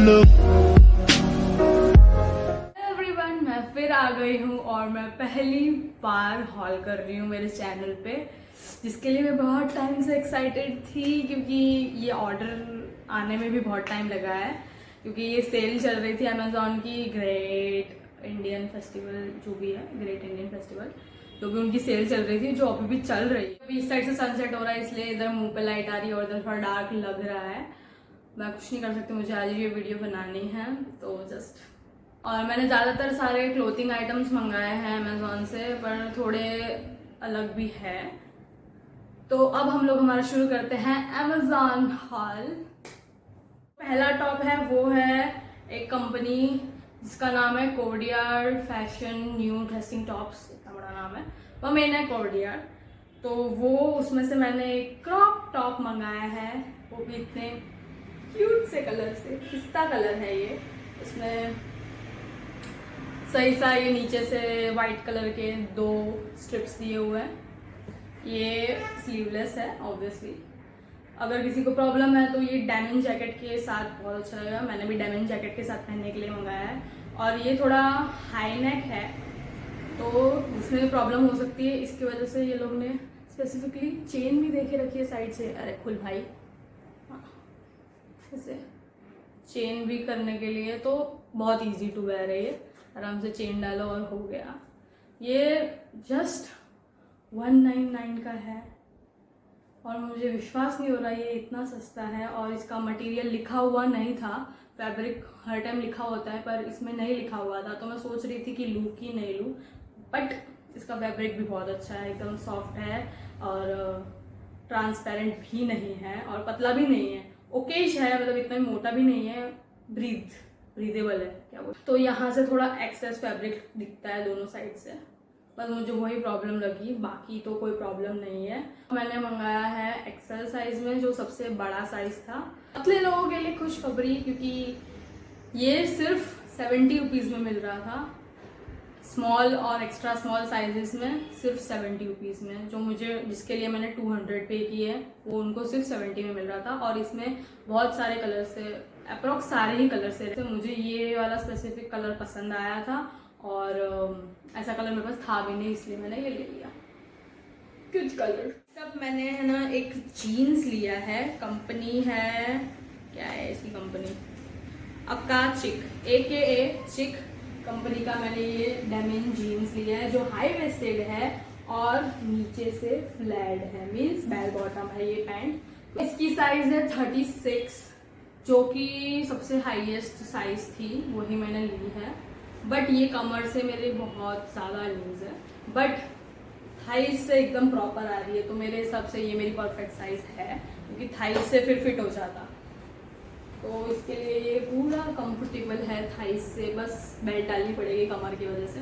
Everyone, मैं फिर आ गई हूँ और मैं पहली बार हॉल कर रही हूँ मेरे चैनल पे, जिसके लिए मैं बहुत टाइम से एक्साइटेड थी क्योंकि ये ऑर्डर आने में भी बहुत टाइम लगा है। क्योंकि ये सेल चल रही थी अमेजोन की, ग्रेट इंडियन फेस्टिवल जो भी है, ग्रेट इंडियन फेस्टिवल, तो भी उनकी सेल चल रही थी जो अभी भी चल रही है। अभी इस साइड से सनसेट हो रहा है इसलिए इधर मुंह पे लाइट आ रही है और इधर थोड़ा डार्क लग रहा है। मैं कुछ नहीं कर सकती, मुझे आज ये वीडियो बनानी है तो जस्ट। और मैंने ज़्यादातर सारे क्लोथिंग आइटम्स मंगाए हैं अमेजोन से, पर थोड़े अलग भी है। तो अब हम लोग हमारा शुरू करते हैं अमेजोन हॉल। पहला टॉप है वो है एक कंपनी जिसका नाम है Kodiyar fashion new dressing tops, इतना बड़ा नाम है। वो मेन है कोडियार, तो वो उसमें से मैंने एक क्रॉप टॉप मंगाया है, वो भी इतने क्यूट से कलर से, पिस्ता कलर है ये। इसमें सही सा ये नीचे से वाइट कलर के 2 स्ट्रिप्स दिए हुए हैं। ये स्लीवलेस है ऑब्वियसली। अगर किसी को प्रॉब्लम है तो ये डेनिम जैकेट के साथ बहुत अच्छा लगेगा। मैंने भी डेनिम जैकेट के साथ पहनने के लिए मंगाया है। और ये थोड़ा हाई नेक है तो इसमें प्रॉब्लम हो सकती है, इसकी वजह से ये लोग ने स्पेसिफिकली चेन भी देके रखी है साइड से। अरे खुल भाई, हाँ ऐसे चेन भी करने के लिए, तो बहुत इजी टू वेयर है ये। आराम से चेन डालो और हो गया। ये जस्ट 199 का है और मुझे विश्वास नहीं हो रहा ये इतना सस्ता है। और इसका मटेरियल लिखा हुआ नहीं था, फैब्रिक हर टाइम लिखा होता है पर इसमें नहीं लिखा हुआ था, तो मैं सोच रही थी कि लूँ कि नहीं लूँ। बट इसका फैब्रिक भी बहुत अच्छा है, एकदम सॉफ्ट है और ट्रांसपेरेंट भी नहीं है और पतला भी नहीं है, ओकेश है, मतलब इतना मोटा भी नहीं है, ब्रीदेबल है क्या बोल। तो यहाँ से थोड़ा एक्सेस फैब्रिक दिखता है दोनों साइड से, बस मुझे वही प्रॉब्लम लगी, बाकी तो कोई प्रॉब्लम नहीं है। मैंने मंगाया है एक्सेल साइज में, जो सबसे बड़ा साइज था। पतले लोगों के लिए खुशखबरी, क्योंकि ये सिर्फ 70 रुपीज़ में मिल रहा था। स्मॉल और एक्स्ट्रा स्मॉल साइजेस में सिर्फ 70 रुपीज़ में, जो मुझे, जिसके लिए मैंने 200 पे किए, वो उनको सिर्फ 70 में मिल रहा था। और इसमें बहुत सारे कलर से, अप्रोक्स सारे ही कलर से, तो मुझे ये वाला स्पेसिफिक कलर पसंद आया था और ऐसा कलर मेरे पास था भी नहीं, इसलिए मैंने ये ले लिया। कुछ कलर तब मैंने है ना एक जीन्स लिया है, कंपनी है, क्या है इसकी कंपनी, अकाचिक, AKA चिक कंपनी का मैंने ये डेनिम जीन्स लिया है, जो हाई वेस्टेड है और नीचे से फ्लैट है, मीन्स बेल बॉटम है ये पैंट। इसकी साइज है 36, जो कि सबसे हाईएस्ट साइज थी, वही मैंने ली है। बट ये कमर से मेरे बहुत ज़्यादा लूज है, बट थाइस से एकदम प्रॉपर आ रही है, तो मेरे हिसाब से ये मेरी परफेक्ट साइज है, क्योंकि थाइस से फिर फिट हो जाता, तो इसके लिए ये पूरा कंफर्टेबल है थाइस से। बस बेल्ट डालनी पड़ेगी कमर की वजह से।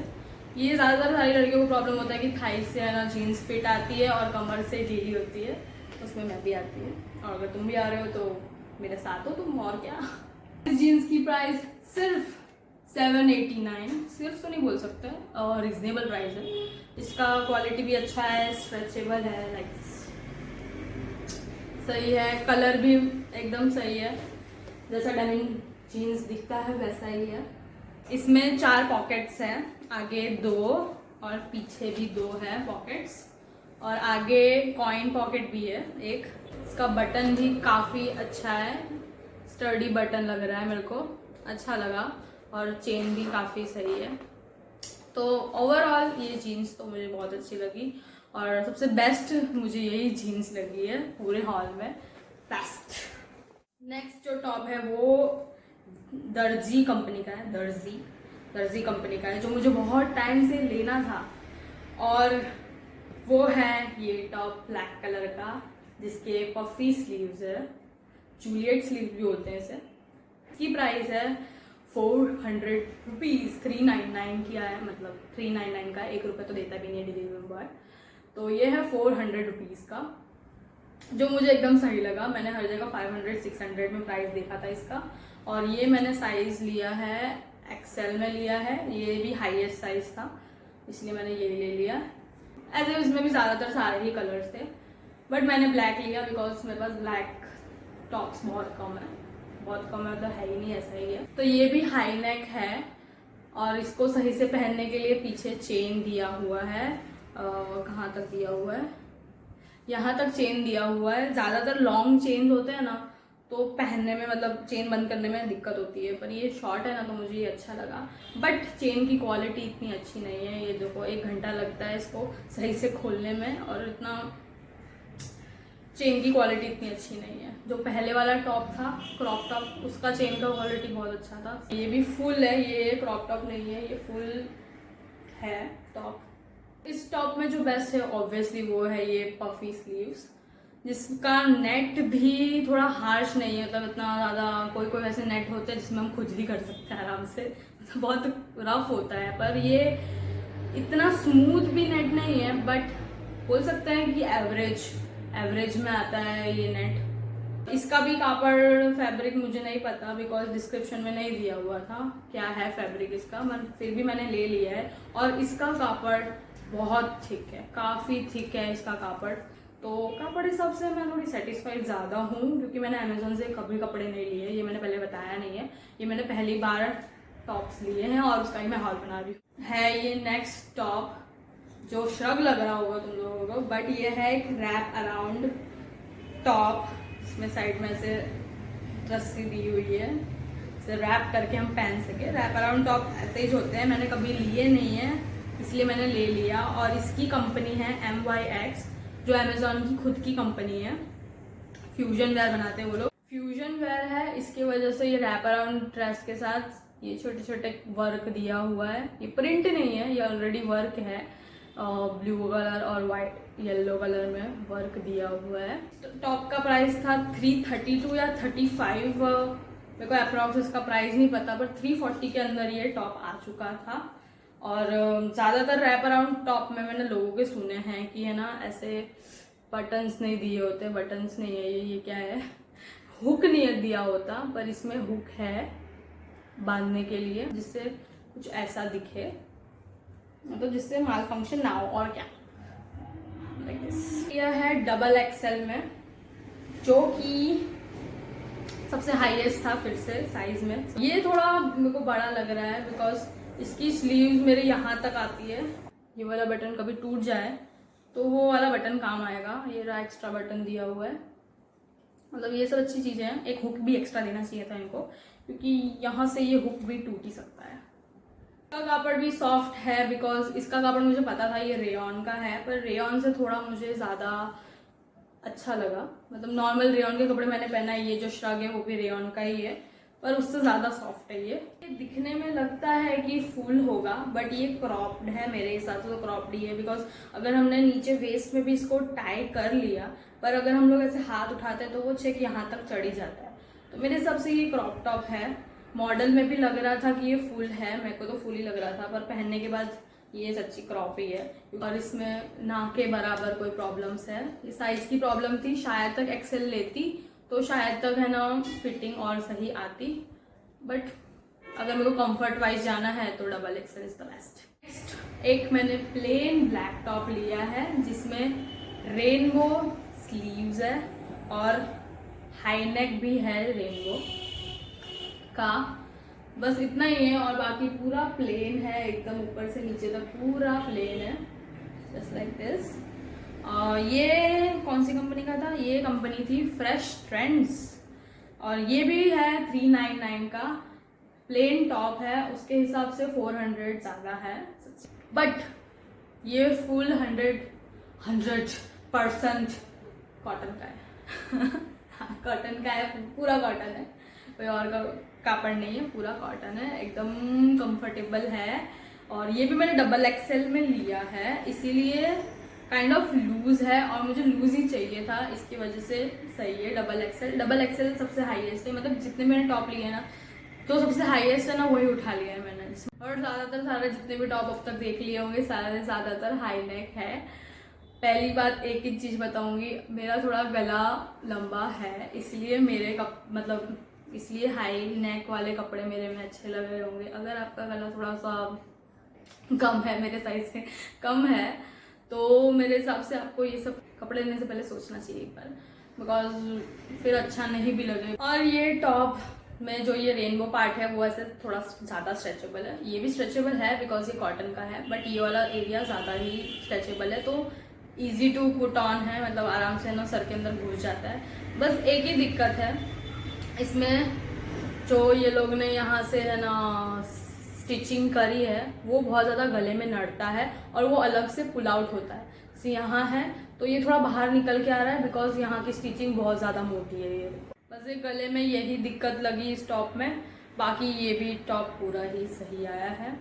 ये ज़्यादातर सारी लड़कियों को प्रॉब्लम होता है कि थाइस से है ना जीन्स फिट आती है और कमर से ढीली होती है, उसमें मैं भी आती है। और अगर तुम भी आ रहे हो तो मेरे साथ हो तुम, और क्या। इस जीन्स की प्राइस सिर्फ 789, सिर्फ तो नहीं बोल सकते, और रिजनेबल प्राइस है। इसका क्वालिटी भी अच्छा है, स्ट्रेचेबल है, लाइक सही है, कलर भी एकदम सही है, जैसा डेनिम जीन्स दिखता है वैसा ही है। इसमें 4 पॉकेट्स हैं, आगे 2 और पीछे भी 2 है पॉकेट्स, और आगे कॉइन पॉकेट भी है एक। इसका बटन भी काफ़ी अच्छा है, स्टर्डी बटन लग रहा है मेरे को, अच्छा लगा, और चेन भी काफ़ी सही है। तो ओवरऑल ये जीन्स तो मुझे बहुत अच्छी लगी और सबसे बेस्ट मुझे यही जीन्स लगी है पूरे हॉल में, बेस्ट। नेक्स्ट जो टॉप है वो दर्जी कंपनी का है, दर्जी कंपनी का है, जो मुझे बहुत टाइम से लेना था। और वो है ये टॉप ब्लैक कलर का, जिसके पफी स्लीव्स है, जूलियट स्लीव भी होते हैं इसे। इसकी प्राइस है 400 रुपीज़, 399 किया है, मतलब 399 का, 1 रुपये तो देता भी नहीं है डिलीवरी बॉय। तो ये है 400 रुपीज़ का, जो मुझे एकदम सही लगा। मैंने हर जगह 500-600 में प्राइस देखा था इसका, और ये मैंने साइज लिया है एक्सेल में लिया है, ये भी हाईएस्ट साइज था, इसलिए मैंने ये ले लिया। ऐसे इसमें भी ज़्यादातर सारे ही कलर्स थे, बट मैंने ब्लैक लिया बिकॉज मेरे पास ब्लैक टॉप्स बहुत कम है। बहुत कम है, मतलब है ही नहीं, ऐसा ही है। तो ये भी हाई नेक है और इसको सही से पहनने के लिए पीछे चेन दिया हुआ है। कहाँ तक दिया हुआ है, यहाँ तक चेन दिया हुआ है। ज़्यादातर लॉन्ग चेन होते हैं ना तो पहनने में मतलब चेन बंद करने में दिक्कत होती है, पर ये शॉर्ट है ना तो मुझे ये अच्छा लगा। बट चेन की क्वालिटी इतनी अच्छी नहीं है। ये देखो 1 घंटा लगता है इसको सही से खोलने में और इतना चेन की क्वालिटी इतनी अच्छी नहीं है। जो पहले वाला टॉप था क्रॉप टॉप, उसका चेन का क्वालिटी बहुत अच्छा था। ये भी फुल है, ये क्रॉप टॉप नहीं है, ये फुल है टॉप। इस टॉप में जो बेस्ट है ऑब्वियसली वो है ये पफी स्लीव्स, जिसका नेट भी थोड़ा हार्श नहीं है, मतलब इतना ज़्यादा। कोई कोई ऐसे नेट होते हैं जिसमें हम खुजली कर सकते हैं आराम से, मतलब बहुत रफ होता है, पर ये इतना स्मूथ भी नेट नहीं है। बट बोल सकते हैं कि एवरेज में आता है ये नेट। इसका भी कापड़ फैब्रिक मुझे नहीं पता, बिकॉज डिस्क्रिप्शन में नहीं दिया हुआ था क्या है फैब्रिक इसका, फिर भी मैंने ले लिया है। और इसका कापड़ बहुत थिक है, काफ़ी थिक है इसका कापड़। तो कापड़ हिसाब से मैं थोड़ी सेटिस्फाइड ज़्यादा हूँ, क्योंकि मैंने अमेजोन से कभी कपड़े नहीं लिए, ये मैंने पहले बताया नहीं है। ये मैंने पहली बार टॉप्स लिए हैं और उसका ही मैं हॉल बना रही हूँ। है ये नेक्स्ट टॉप, जो श्रग लग रहा होगा तुम लोगों को, बट ये है एक रैप अराउंड टॉप। इसमें साइड में से रस्सी दी हुई है, इसे रैप करके हम पहन सके। रैप अराउंड टॉप ऐसे ही होते हैं, मैंने कभी लिए नहीं है इसलिए मैंने ले लिया। और इसकी कंपनी है MYX, जो अमेजोन की खुद की कंपनी है। फ्यूजन वेयर बनाते हैं वो लोग, फ्यूजन वेयर है, इसकी वजह से ये रैप अराउंड ड्रेस के साथ ये छोटे छोटे वर्क दिया हुआ है। ये प्रिंट नहीं है, ये ऑलरेडी वर्क है, ब्लू कलर और वाइट येलो कलर में वर्क दिया हुआ है। टॉप का प्राइस था 332 या 35, मेरे को अप्रॉक्स इसका प्राइस नहीं पता, पर 340 के अंदर ये टॉप आ चुका था। और ज़्यादातर रैप अराउंड टॉप में मैंने लोगों के सुने हैं कि है ना ऐसे बटन्स नहीं दिए होते। बटन्स नहीं है ये क्या है, हुक नहीं दिया होता, पर इसमें हुक है बांधने के लिए, जिससे कुछ ऐसा दिखे, मतलब जिससे माल फंक्शन ना हो, और क्या। यह है XXL में, जो कि सबसे हाईएस्ट था फिर से साइज में। ये थोड़ा मेरे को बड़ा लग रहा है, बिकॉज इसकी स्लीव्स मेरे यहाँ तक आती है। ये वाला बटन कभी टूट जाए तो वो वाला बटन काम आएगा। ये रहा एक्स्ट्रा बटन दिया हुआ है, मतलब ये सब अच्छी चीजें हैं। एक हुक भी एक्स्ट्रा देना चाहिए था इनको, क्योंकि यहाँ से ये हुक भी टूट ही सकता है। इसका कापड़ भी सॉफ्ट है, बिकॉज इसका कापड़ मुझे पता था ये रेयॉन का है, पर रेयॉन से थोड़ा मुझे ज़्यादा अच्छा लगा। मतलब नॉर्मल रेयॉन के कपड़े मैंने पहना है, ये जो श्रग है वो भी रेयॉन का ही है, पर उससे ज़्यादा सॉफ्ट है ये। दिखने में लगता है कि फुल होगा, बट ये क्रॉप्ड है, मेरे हिसाब से तो क्रॉप्ड ही है। बिकॉज अगर हमने नीचे वेस्ट में भी इसको टाई कर लिया, पर अगर हम लोग ऐसे हाथ उठाते हैं तो वो चेक यहाँ तक चढ़ ही जाता है। तो मेरे हिसाब से ये क्रॉप टॉप है। मॉडल में भी लग रहा था कि ये फुल है, मेरे को तो फुल ही लग रहा था, पर पहनने के बाद ये सच्ची क्रॉप ही है। और इसमें ना के बराबर कोई प्रॉब्लम्स है। ये साइज की प्रॉब्लम थी, शायद तक XL लेती तो शायद तक है ना फिटिंग और सही आती, बट अगर मेरे को कंफर्ट वाइज जाना है तो XXL is the best. Next एक मैंने प्लेन ब्लैक टॉप लिया है, जिसमें रेनबो स्लीव्स है और हाई नेक भी है रेनबो का, बस इतना ही है। और बाकी पूरा प्लेन है, एकदम ऊपर से नीचे तक पूरा प्लेन है, जस्ट लाइक दिस। ये कौन सी कंपनी का था, ये कंपनी थी फ्रेश ट्रेंड्स, और ये भी है 399 का। प्लेन टॉप है, उसके हिसाब से 400 ज़्यादा है, बट ये फुल 100% कॉटन का है। कॉटन का है, पूरा कॉटन है, कोई और का कापड़ नहीं है, पूरा कॉटन है, एकदम कंफर्टेबल है। और ये भी मैंने XXL में लिया है, इसीलिए काइंड ऑफ लूज है, और मुझे लूज ही चाहिए था, इसकी वजह से सही है। XXL सबसे हाईएस्ट है, मतलब जितने मैंने टॉप लिए ना तो सबसे हाईएस्ट है ना वही उठा लिया है मैंने। और ज़्यादातर सारे जितने भी टॉप अब तक देख लिए होंगे सारे ज़्यादातर हाई नेक है। पहली बात एक ही चीज़ बताऊंगी, मेरा थोड़ा गला लंबा है, इसलिए मेरे मतलब इसलिए हाई नेक वाले कपड़े मेरे में अच्छे लग रहे होंगे। अगर आपका गला थोड़ा सा कम है, मेरे साइज से कम है, तो मेरे हिसाब से आपको ये सब कपड़े लेने से पहले सोचना चाहिए एक बार। बिकॉज फिर अच्छा नहीं भी लगे। और ये टॉप में जो ये रेनबो पार्ट है वो ऐसे थोड़ा ज़्यादा स्ट्रेचेबल है, ये भी स्ट्रेचेबल है बिकॉज ये कॉटन का है, बट ये वाला एरिया ज़्यादा ही स्ट्रेचेबल है, तो ईजी टू पुट ऑन है, मतलब आराम से ना सर के अंदर घुस जाता है। बस एक ही दिक्कत है इसमें, जो ये लोग ने यहाँ से है ना स्टिचिंग करी है वो बहुत ज़्यादा गले में नड़ता है और वो अलग से पुल आउट होता है। जैसे यहाँ है तो ये थोड़ा बाहर निकल के आ रहा है बिकॉज यहाँ की स्टिचिंग बहुत ज़्यादा मोटी है। ये बस ये गले में यही दिक्कत लगी इस टॉप में, बाकी ये भी टॉप पूरा ही सही आया है।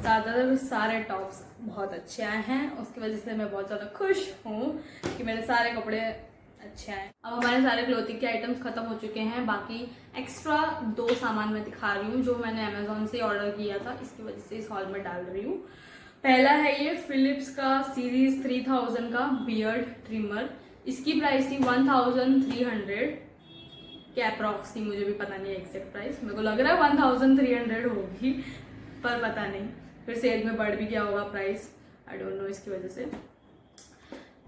ज़्यादातर सारे टॉप्स बहुत अच्छे आए हैं, उसकी वजह से मैं बहुत ज़्यादा खुश हूँ कि मेरे सारे कपड़े अच्छे आए। अब हमारे सारे क्लोथिंग के आइटम्स खत्म हो चुके हैं, बाकी एक्स्ट्रा 2 सामान मैं दिखा रही हूँ जो मैंने अमेजोन से ऑर्डर किया था, इसकी वजह से इस हॉल में डाल रही हूँ। पहला है ये फिलिप्स का सीरीज 3000 का बियर्ड ट्रिमर। इसकी प्राइस थी 1300 के अप्रॉक्स थी, मुझे भी पता नहीं एग्जैक्ट प्राइस, मेरे को लग रहा है 1300 होगी पर पता नहीं, फिर सेल में बढ़ भी गया होगा प्राइस, आई डोंट नो इसकी वजह से।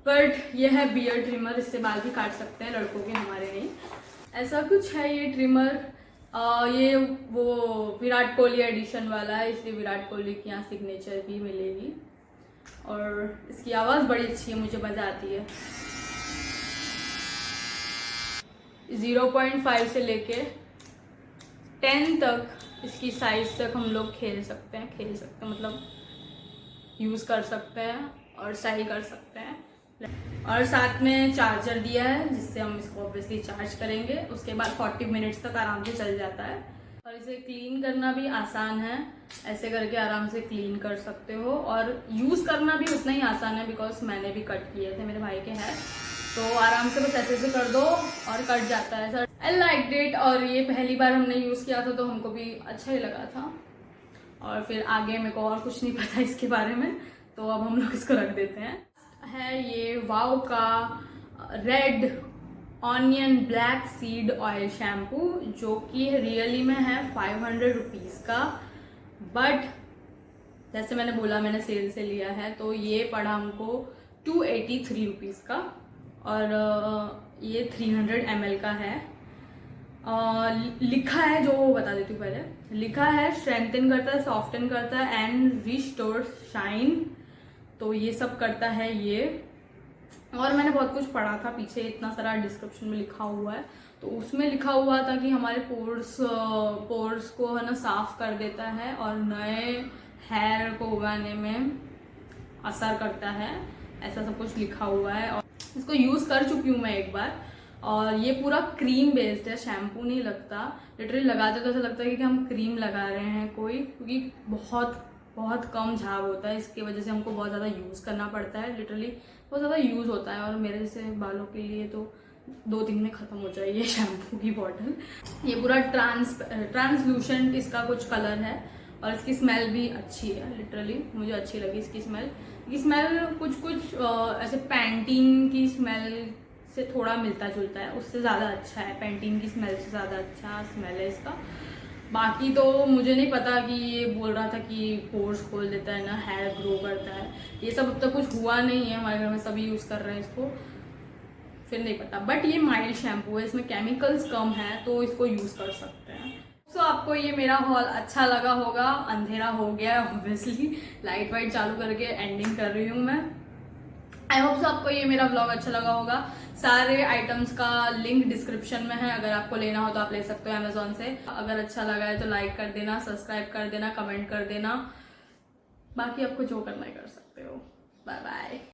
बट ये है बियर्ड ट्रिमर, इससे बाल भी काट सकते हैं लड़कों के, हमारे नहीं। ऐसा कुछ है ये ट्रिमर। ये वो विराट कोहली एडिशन वाला है, इसलिए विराट कोहली की यहाँ सिग्नेचर भी मिलेगी, और इसकी आवाज़ बड़ी अच्छी है, मुझे मज़ा आती है। 0.5 से लेके 10 तक इसकी साइज तक हम लोग खेल सकते हैं मतलब यूज़ कर सकते हैं और स्टाइल कर सकते हैं। और साथ में चार्जर दिया है जिससे हम इसको ऑब्वियसली चार्ज करेंगे, उसके बाद 40 मिनट्स तक आराम से चल जाता है। और इसे क्लीन करना भी आसान है, ऐसे करके आराम से क्लीन कर सकते हो, और यूज़ करना भी उतना ही आसान है बिकॉज मैंने भी कट किए थे, मेरे भाई के हैं, तो आराम से बस ऐसे कर दो और कट जाता है सर। आई लाइक इट, और ये पहली बार हमने यूज़ किया था तो हमको भी अच्छा ही लगा था, और फिर आगे मेरे को और कुछ नहीं पता इसके बारे में, तो अब हम लोग इसको रख देते हैं। है ये वाव का red onion black seed oil shampoo, जो कि रियली में है 500 रुपीज़ का, बट जैसे मैंने बोला मैंने सेल से लिया है तो ये पड़ा हमको 283 रुपीज़ का, और ये 300 ml का है। लिखा है, जो बता देती हूँ पहले, लिखा है स्ट्रेंथन करता है, सॉफ्टन करता है एंड रिस्टोर शाइन, तो ये सब करता है ये। और मैंने बहुत कुछ पढ़ा था पीछे, इतना सारा डिस्क्रिप्शन में लिखा हुआ है, तो उसमें लिखा हुआ था कि हमारे पोर्स को है ना साफ कर देता है और नए हेयर को उगाने में असर करता है, ऐसा सब कुछ लिखा हुआ है। और इसको यूज़ कर चुकी हूँ मैं एक बार, और ये पूरा क्रीम बेस्ड है, शैम्पू नहीं लगता, लिटरली लगाते तो ऐसा लगता है कि हम क्रीम लगा रहे हैं कोई, क्योंकि बहुत कम झाग होता है, इसकी वजह से हमको बहुत ज़्यादा यूज़ करना पड़ता है, लिटरली बहुत ज़्यादा यूज़ होता है, और मेरे जैसे बालों के लिए तो 2 दिन में ख़त्म हो जाए ये शैम्पू की बॉटल। ये पूरा ट्रांसलूसेंट इसका कुछ कलर है, और इसकी स्मेल भी अच्छी है, लिटरली मुझे अच्छी लगी इसकी स्मेल। कुछ ऐसे पैंटीन की स्मेल से थोड़ा मिलता जुलता है, उससे ज़्यादा अच्छा है, पैंटीन की स्मेल से ज़्यादा अच्छा स्मेल है इसका। बाकी तो मुझे नहीं पता कि ये बोल रहा था कि पोर्स खोल देता है ना, हेयर ग्रो करता है, ये सब अब तक कुछ हुआ नहीं है, हमारे घर में सभी यूज़ कर रहे हैं इसको, फिर नहीं पता। बट ये माइल्ड शैम्पू है, इसमें केमिकल्स कम है, तो इसको यूज़ कर सकते हैं। सो आपको ये मेरा हॉल अच्छा लगा होगा, अंधेरा हो गया है ऑब्वियसली, लाइट वाइट चालू करके एंडिंग कर रही हूँ मैं। आई होप सो आपको ये मेरा व्लॉग अच्छा लगा होगा। सारे आइटम्स का लिंक डिस्क्रिप्शन में है, अगर आपको लेना हो तो आप ले सकते हो अमेजोन से। अगर अच्छा लगा है तो लाइक कर देना, सब्सक्राइब कर देना, कमेंट कर देना, बाकी आपको जो करना है कर सकते हो। Bye bye.